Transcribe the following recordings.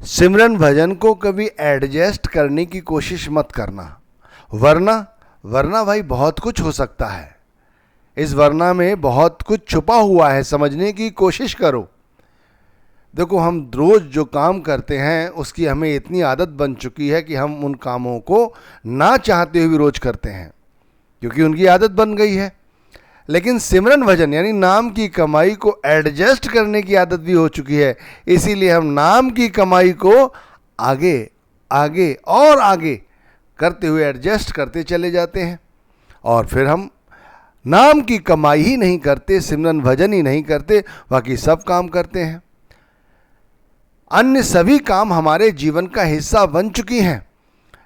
सिमरन भजन को कभी एडजस्ट करने की कोशिश मत करना, वरना भाई बहुत कुछ हो सकता है। इस वरना में बहुत कुछ छुपा हुआ है, समझने की कोशिश करो। देखो, हम रोज जो काम करते हैं उसकी हमें इतनी आदत बन चुकी है कि हम उन कामों को ना चाहते हुए रोज करते हैं, क्योंकि उनकी आदत बन गई है। लेकिन सिमरन भजन यानी नाम की कमाई को एडजस्ट करने की आदत भी हो चुकी है, इसीलिए हम नाम की कमाई को आगे आगे और आगे करते हुए एडजस्ट करते चले जाते हैं, और फिर हम नाम की कमाई ही नहीं करते, सिमरन भजन ही नहीं करते, बाकी सब काम करते हैं। अन्य सभी काम हमारे जीवन का हिस्सा बन चुकी हैं,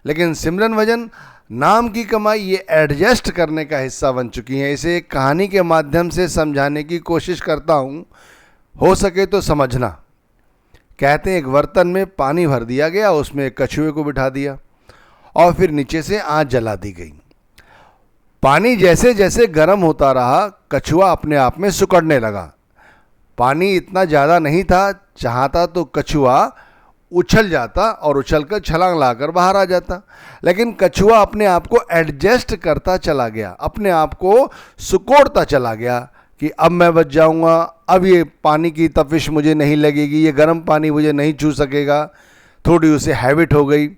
लेकिन सिमरन भजन, नाम की कमाई, ये एडजस्ट करने का हिस्सा बन चुकी हैं। इसे एक कहानी के माध्यम से समझाने की कोशिश करता हूँ, हो सके तो समझना। कहते हैं एक बर्तन में पानी भर दिया गया, उसमें एक कछुए को बिठा दिया और फिर नीचे से आँच जला दी गई। पानी जैसे जैसे गर्म होता रहा, कछुआ अपने आप में सिकुड़ने लगा। पानी इतना ज़्यादा नहीं था, चाहता तो कछुआ उछल जाता और उछलकर छलांग लाकर बाहर आ जाता, लेकिन कछुआ अपने आप को एडजस्ट करता चला गया, अपने आप को सिकोड़ता चला गया कि अब मैं बच जाऊंगा, अब ये पानी की तपिश मुझे नहीं लगेगी, ये गर्म पानी मुझे नहीं छू सकेगा। थोड़ी उसे हैबिट हो गई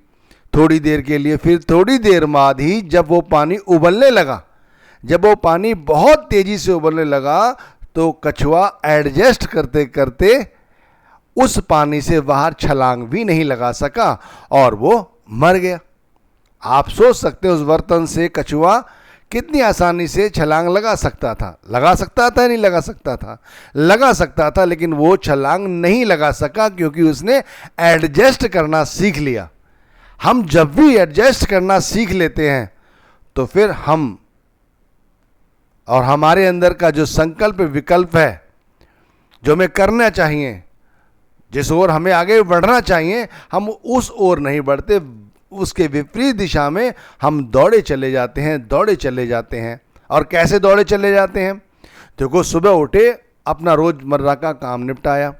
थोड़ी देर के लिए। फिर थोड़ी देर बाद ही जब वो पानी उबलने लगा, जब वो पानी बहुत तेज़ी से उबलने लगा, तो कछुआ एडजस्ट करते करते उस पानी से बाहर छलांग भी नहीं लगा सका और वो मर गया। आप सोच सकते हो उस बर्तन से कछुआ कितनी आसानी से छलांग लगा सकता था। लगा सकता था, नहीं लगा सकता था? लगा सकता था, लेकिन वो छलांग नहीं लगा सका क्योंकि उसने एडजस्ट करना सीख लिया। हम जब भी एडजस्ट करना सीख लेते हैं तो फिर हम और हमारे अंदर का जो संकल्प विकल्प है, जो हमें करना चाहिए, जिस ओर हमें आगे बढ़ना चाहिए, हम उस ओर नहीं बढ़ते, उसके विपरीत दिशा में हम दौड़े चले जाते हैं। और कैसे दौड़े चले जाते हैं? देखो, सुबह उठे, अपना रोजमर्रा का काम निपटाया,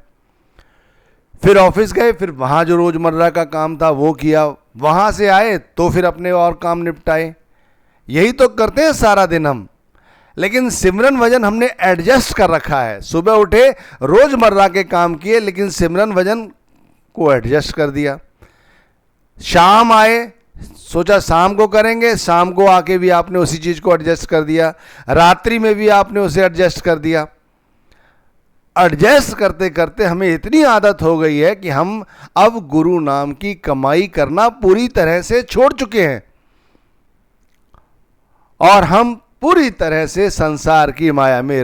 फिर ऑफिस गए, फिर वहाँ जो रोजमर्रा का काम था वो किया, वहाँ से आए तो फिर अपने और काम निपटाए। यही तो करते हैं सारा दिन हम। लेकिन सिमरन भजन हमने एडजस्ट कर रखा है। सुबह उठे, रोजमर्रा के काम किए, लेकिन सिमरन भजन को एडजस्ट कर दिया। शाम आए, सोचा शाम को करेंगे, शाम को आके भी आपने उसी चीज को एडजस्ट कर दिया। रात्रि में भी आपने उसे एडजस्ट कर दिया। एडजस्ट करते करते हमें इतनी आदत हो गई है कि हम अब गुरु नाम की कमाई करना पूरी तरह से छोड़ चुके हैं और हम पूरी तरह से संसार की माया में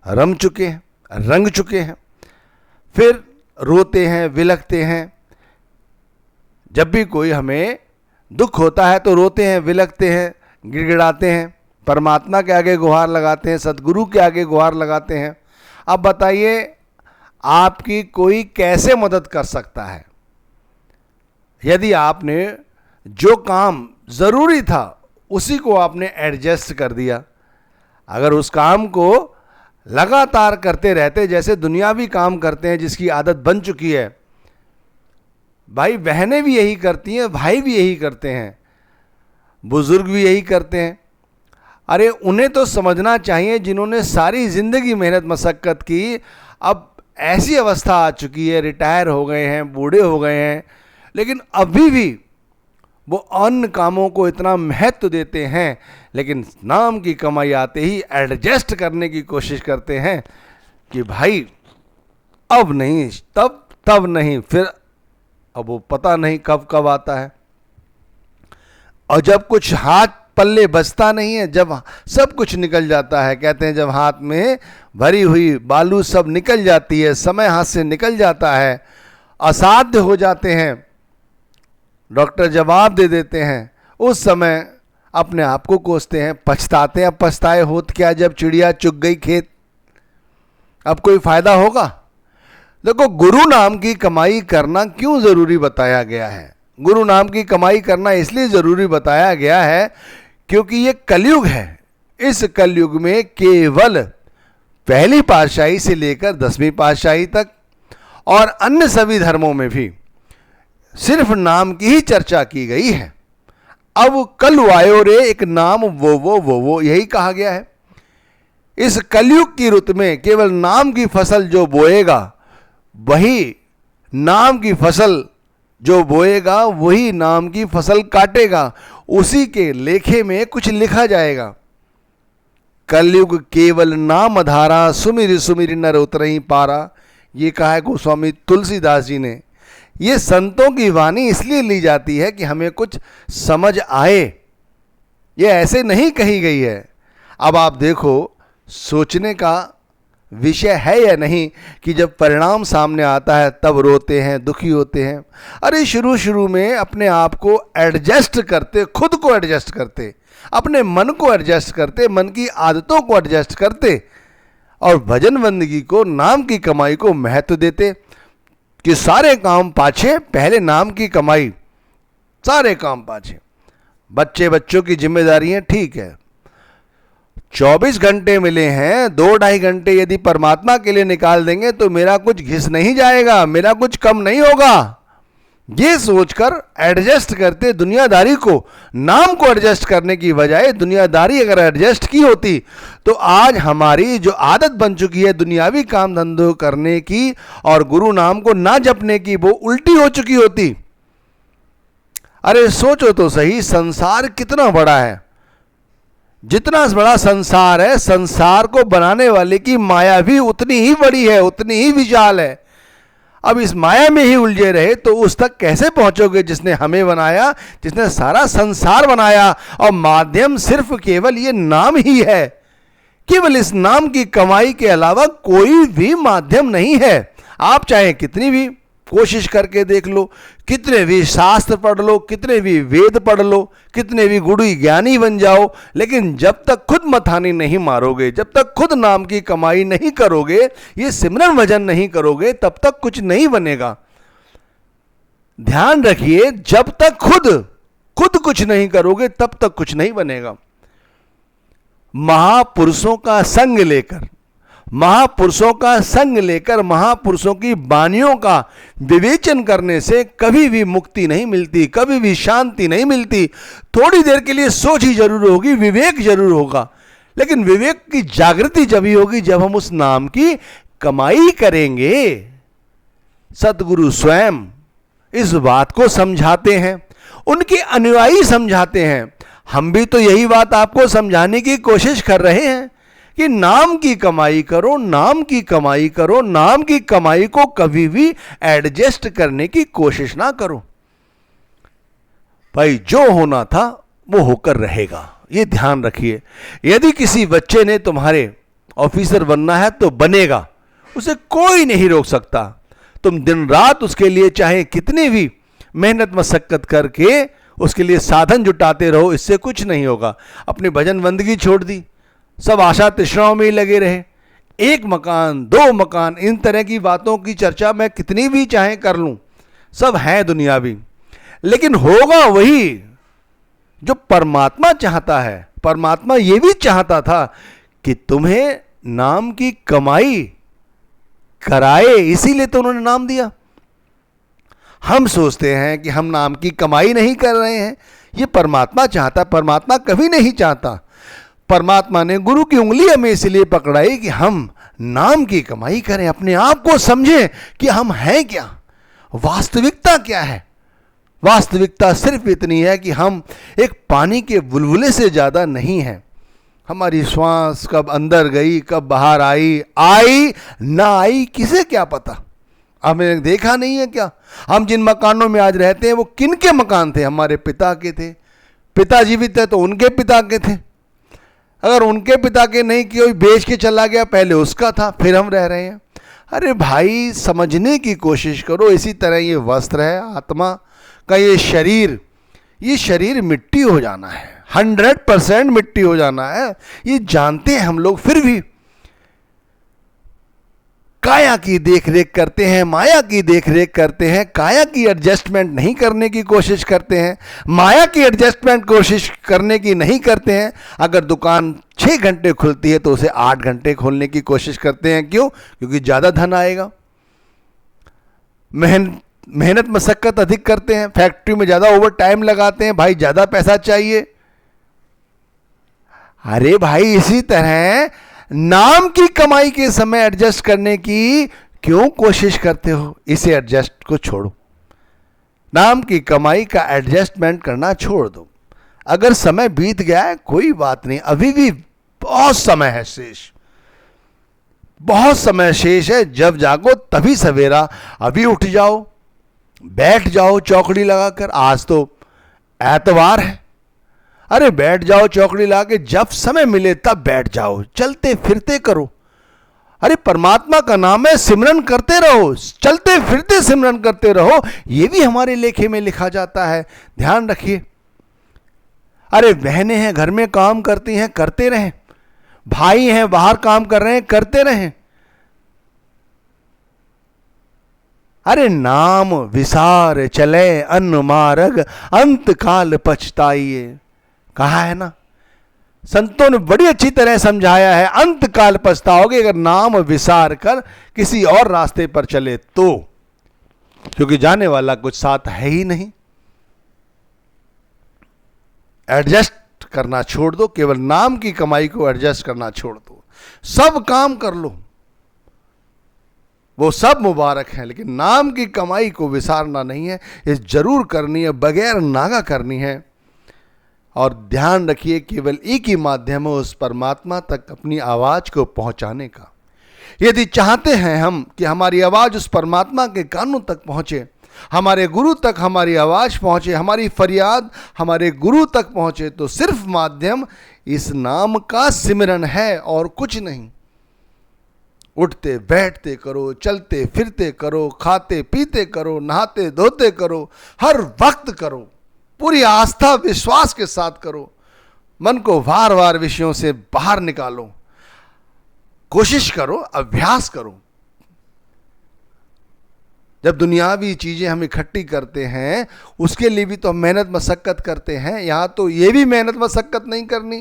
रंग चुके हैं। फिर रोते हैं, विलखते हैं। जब भी कोई हमें दुख होता है तो रोते हैं, विलखते हैं, गिड़गिड़ाते हैं, परमात्मा के आगे गुहार लगाते हैं, सदगुरु के आगे गुहार लगाते हैं। अब बताइए, आपकी कोई कैसे मदद कर सकता है? यदि आपने जो काम जरूरी था उसी को आपने एडजस्ट कर दिया, अगर उस काम को लगातार करते रहते, जैसे दुनियावी काम करते हैं जिसकी आदत बन चुकी है, भाई बहनें भी यही करती हैं, भाई भी यही करते हैं, बुजुर्ग भी यही करते हैं। अरे उन्हें तो समझना चाहिए, जिन्होंने सारी जिंदगी मेहनत मशक्कत की, अब ऐसी अवस्था आ चुकी है, रिटायर हो गए हैं, बूढ़े हो गए हैं, लेकिन अभी भी वो अन्य कामों को इतना महत्व देते हैं, लेकिन नाम की कमाई आते ही एडजस्ट करने की कोशिश करते हैं कि भाई अब नहीं, तब नहीं, फिर अब वो पता नहीं कब कब आता है। और जब कुछ हाथ पल्ले बचता नहीं है, जब सब कुछ निकल जाता है, कहते हैं जब हाथ में भरी हुई बालू सब निकल जाती है, समय हाथ से निकल जाता है, असाध्य हो जाते हैं, डॉक्टर जवाब दे देते हैं, उस समय अपने आप को कोसते हैं, पछताते हैं। अब पछताए होत क्या जब चिड़िया चुग गई खेत, अब कोई फायदा होगा? देखो, गुरु नाम की कमाई करना क्यों जरूरी बताया गया है? गुरु नाम की कमाई करना इसलिए जरूरी बताया गया है क्योंकि ये कलयुग है। इस कलयुग में केवल पहली पातशाही से लेकर 10वीं पातशाही तक और अन्य सभी धर्मों में भी सिर्फ नाम की ही चर्चा की गई है। अब कल वायो रे, एक नाम वो यही कहा गया है। इस कलयुग की रुत में केवल नाम की फसल जो बोएगा वही नाम की फसल जो बोएगा वही नाम की फसल काटेगा, उसी के लेखे में कुछ लिखा जाएगा। कलयुग केवल नाम धारा, सुमिर सुमिर नर उतरहि पारा, ये कहा है गोस्वामी तुलसीदास जी ने। ये संतों की वाणी इसलिए ली जाती है कि हमें कुछ समझ आए, ये ऐसे नहीं कही गई है। अब आप देखो, सोचने का विषय है या नहीं कि जब परिणाम सामने आता है तब रोते हैं, दुखी होते हैं। अरे शुरू शुरू में अपने आप को एडजस्ट करते, खुद को एडजस्ट करते, अपने मन को एडजस्ट करते, मन की आदतों को एडजस्ट करते और भजन बंदगी को, नाम की कमाई को महत्व देते कि सारे काम पाछे, पहले नाम की कमाई, सारे काम पाछे। बच्चों की जिम्मेदारियां ठीक है, 24 घंटे मिले हैं, 2-2.5 घंटे यदि परमात्मा के लिए निकाल देंगे तो मेरा कुछ घिस नहीं जाएगा, मेरा कुछ कम नहीं होगा। ये सोचकर एडजस्ट करते दुनियादारी को, नाम को एडजस्ट करने की बजाय दुनियादारी अगर एडजस्ट की होती तो आज हमारी जो आदत बन चुकी है दुनियावी काम धंधों करने की और गुरु नाम को ना जपने की, वो उल्टी हो चुकी होती। अरे सोचो तो सही, संसार कितना बड़ा है। जितना बड़ा संसार है, संसार को बनाने वाले की माया भी उतनी ही बड़ी है, उतनी ही विशाल है। अब इस माया में ही उलझे रहे तो उस तक कैसे पहुंचोगे जिसने हमें बनाया, जिसने सारा संसार बनाया। और माध्यम सिर्फ केवल ये नाम ही है, केवल इस नाम की कमाई के अलावा कोई भी माध्यम नहीं है। आप चाहे कितनी भी कोशिश करके देख लो, कितने भी शास्त्र पढ़ लो, कितने भी वेद पढ़ लो, कितने भी गुरु ज्ञानी बन जाओ, लेकिन जब तक खुद मथानी नहीं मारोगे, जब तक खुद नाम की कमाई नहीं करोगे, ये सिमरन भजन नहीं करोगे, तब तक कुछ नहीं बनेगा। ध्यान रखिए, जब तक खुद कुछ नहीं करोगे तब तक कुछ नहीं बनेगा। महापुरुषों का संग लेकर, महापुरुषों की वाणियों का विवेचन करने से कभी भी मुक्ति नहीं मिलती, कभी भी शांति नहीं मिलती। थोड़ी देर के लिए सोच ही जरूर होगी, विवेक जरूर होगा, लेकिन विवेक की जागृति जब ही होगी जब हम उस नाम की कमाई करेंगे। सतगुरु स्वयं इस बात को समझाते हैं, उनके अनुयायी समझाते हैं। हम भी तो यही बात आपको समझाने की कोशिश कर रहे हैं कि नाम की कमाई करो, नाम की कमाई करो, नाम की कमाई को कभी भी एडजस्ट करने की कोशिश ना करो। भाई जो होना था वो होकर रहेगा, ये ध्यान रखिए। यदि किसी बच्चे ने तुम्हारे ऑफिसर बनना है तो बनेगा, उसे कोई नहीं रोक सकता। तुम दिन रात उसके लिए चाहे कितनी भी मेहनत मशक्कत करके उसके लिए साधन जुटाते रहो, इससे कुछ नहीं होगा। अपनी भजन बंदगी छोड़ दी, सब आशा तृष्णाओं में ही लगे रहे, 1 मकान 2 मकान, इन तरह की बातों की चर्चा मैं कितनी भी चाहे कर लूं, सब है दुनियावी, लेकिन होगा वही जो परमात्मा चाहता है। परमात्मा ये भी चाहता था कि तुम्हें नाम की कमाई कराए, इसीलिए तो उन्होंने नाम दिया। हम सोचते हैं कि हम नाम की कमाई नहीं कर रहे हैं, ये परमात्मा चाहता। परमात्मा कभी नहीं चाहता। परमात्मा ने गुरु की उंगली हमें इसलिए पकड़ाई कि हम नाम की कमाई करें, अपने आप को समझें कि हम हैं क्या, वास्तविकता क्या है। वास्तविकता सिर्फ इतनी है कि हम एक पानी के बुलबुले से ज़्यादा नहीं हैं। हमारी श्वास कब अंदर गई, कब बाहर आई ना आई, किसे क्या पता। हमने देखा नहीं है क्या? हम जिन मकानों में आज रहते हैं वो किन के मकान थे? हमारे पिता के थे। पिता जीवित है तो उनके पिता के थे। अगर उनके पिता के नहीं, कोई बेच के चला गया, पहले उसका था, फिर हम रह रहे हैं। अरे भाई समझने की कोशिश करो। इसी तरह ये वस्त्र है, आत्मा का ये शरीर मिट्टी हो जाना है, 100% मिट्टी हो जाना है। ये जानते हैं हम लोग, फिर भी काया की देखरेख करते हैं, माया की देखरेख करते हैं। काया की एडजस्टमेंट नहीं करने की कोशिश करते हैं, माया की एडजस्टमेंट कोशिश करने की नहीं करते हैं। अगर दुकान 6 घंटे खुलती है तो उसे 8 घंटे खोलने की कोशिश करते हैं। क्यों? क्योंकि ज़्यादा धन आएगा। मेहनत मशक्कत अधिक करते हैं, फैक्ट्री में ज़्यादा ओवर टाइम लगाते हैं, भाई ज़्यादा पैसा चाहिए। अरे भाई इसी तरह नाम की कमाई के समय एडजस्ट करने की क्यों कोशिश करते हो? इसे एडजस्ट को छोड़ो, नाम की कमाई का एडजस्टमेंट करना छोड़ दो। अगर समय बीत गया है कोई बात नहीं, अभी भी बहुत समय है शेष, बहुत समय शेष है। जब जागो तभी सवेरा, अभी उठ जाओ, बैठ जाओ चौकड़ी लगाकर। आज तो एतवार है, अरे बैठ जाओ चौकड़ी लगा के, जब समय मिले तब बैठ जाओ, चलते फिरते करो। अरे परमात्मा का नाम है, सिमरन करते रहो, चलते फिरते सिमरन करते रहो, ये भी हमारे लेखे में लिखा जाता है, ध्यान रखिए। अरे बहनें हैं घर में काम करती हैं, करते रहें, भाई हैं बाहर काम कर रहे हैं, करते रहें। अरे नाम विसार चले अन्न मार्ग, अंत काल पछताइए, कहा है ना, संतों ने बड़ी अच्छी तरह समझाया है। अंत काल पछताओगे अगर नाम विसार कर किसी और रास्ते पर चले तो, क्योंकि जाने वाला कुछ साथ है ही नहीं। एडजस्ट करना छोड़ दो, केवल नाम की कमाई को एडजस्ट करना छोड़ दो। सब काम कर लो, वो सब मुबारक है, लेकिन नाम की कमाई को विसारना नहीं है, ये जरूर करनी है, बगैर नागा करनी है। और ध्यान रखिए केवल एक ही माध्यम है उस परमात्मा तक अपनी आवाज को पहुंचाने का। यदि चाहते हैं हम कि हमारी आवाज उस परमात्मा के कानों तक पहुंचे, हमारे गुरु तक हमारी आवाज पहुंचे, हमारी फरियाद हमारे गुरु तक पहुंचे, तो सिर्फ माध्यम इस नाम का सिमरन है और कुछ नहीं। उठते बैठते करो, चलते फिरते करो, खाते पीते करो, नहाते धोते करो, हर वक्त करो, पूरी आस्था विश्वास के साथ करो। मन को वार वार विषयों से बाहर निकालो, कोशिश करो, अभ्यास करो। जब दुनियावी चीजें हम इकट्ठी करते हैं उसके लिए भी तो हम मेहनत मशक्कत करते हैं। यहां तो ये भी मेहनत मशक्कत नहीं करनी,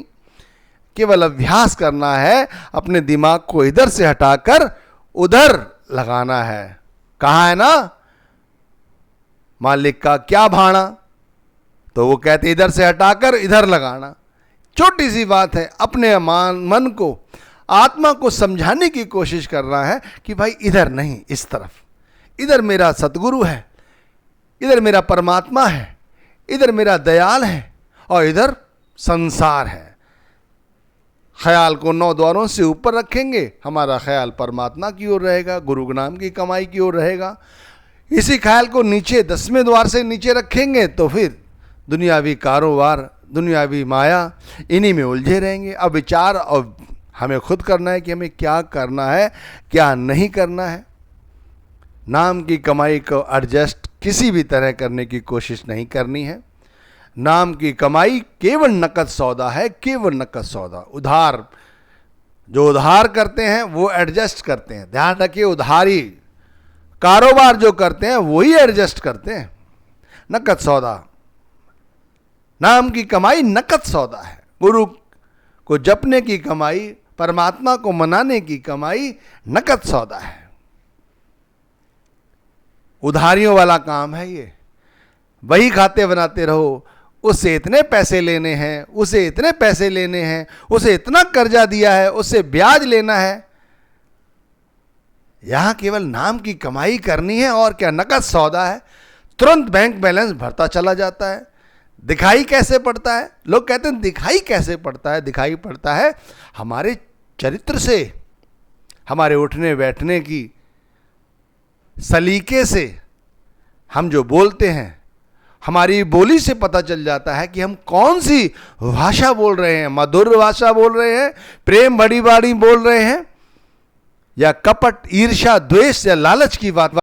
केवल अभ्यास करना है, अपने दिमाग को इधर से हटाकर उधर लगाना है। कहा है ना मालिक का क्या भाना, तो वो कहते इधर से हटाकर इधर लगाना। छोटी सी बात है, अपने मन को आत्मा को समझाने की कोशिश करना है कि भाई इधर नहीं, इस तरफ, इधर मेरा सतगुरु है, इधर मेरा परमात्मा है, इधर मेरा दयाल है और इधर संसार है। ख्याल को 9 द्वारों से ऊपर रखेंगे, हमारा ख्याल परमात्मा की ओर रहेगा, गुरु नाम की कमाई की ओर रहेगा। इसी ख्याल को नीचे 10वें द्वार से नीचे रखेंगे तो फिर दुनियावी कारोबार, दुनियावी माया, इन्हीं में उलझे रहेंगे। अब विचार और हमें खुद करना है कि हमें क्या करना है, क्या नहीं करना है। नाम की कमाई को एडजस्ट किसी भी तरह करने की कोशिश नहीं करनी है। नाम की कमाई केवल नकद सौदा है, केवल नकद सौदा। उधार, जो उधार करते हैं वो एडजस्ट करते हैं, ध्यान रखिए। उधारी कारोबार जो करते हैं वही एडजस्ट करते हैं। नकद सौदा, नाम की कमाई नकद सौदा है। गुरु को जपने की कमाई, परमात्मा को मनाने की कमाई नकद सौदा है। उधारियों वाला काम है ये। वही खाते बनाते रहो, उससे इतने पैसे लेने हैं, उसे इतने पैसे लेने हैं, उसे इतना कर्जा दिया है, उससे ब्याज लेना है। यहां केवल नाम की कमाई करनी है और क्या, नकद सौदा है। तुरंत बैंक बैलेंस भरता चला जाता है। दिखाई कैसे पड़ता है? लोग कहते हैं दिखाई कैसे पड़ता है? दिखाई पड़ता है हमारे चरित्र से, हमारे उठने बैठने की सलीके से। हम जो बोलते हैं, हमारी बोली से पता चल जाता है कि हम कौन सी भाषा बोल रहे हैं। मधुर भाषा बोल रहे हैं, प्रेम बड़ी बाड़ी बोल रहे हैं, या कपट, ईर्ष्या, द्वेष या लालच की बात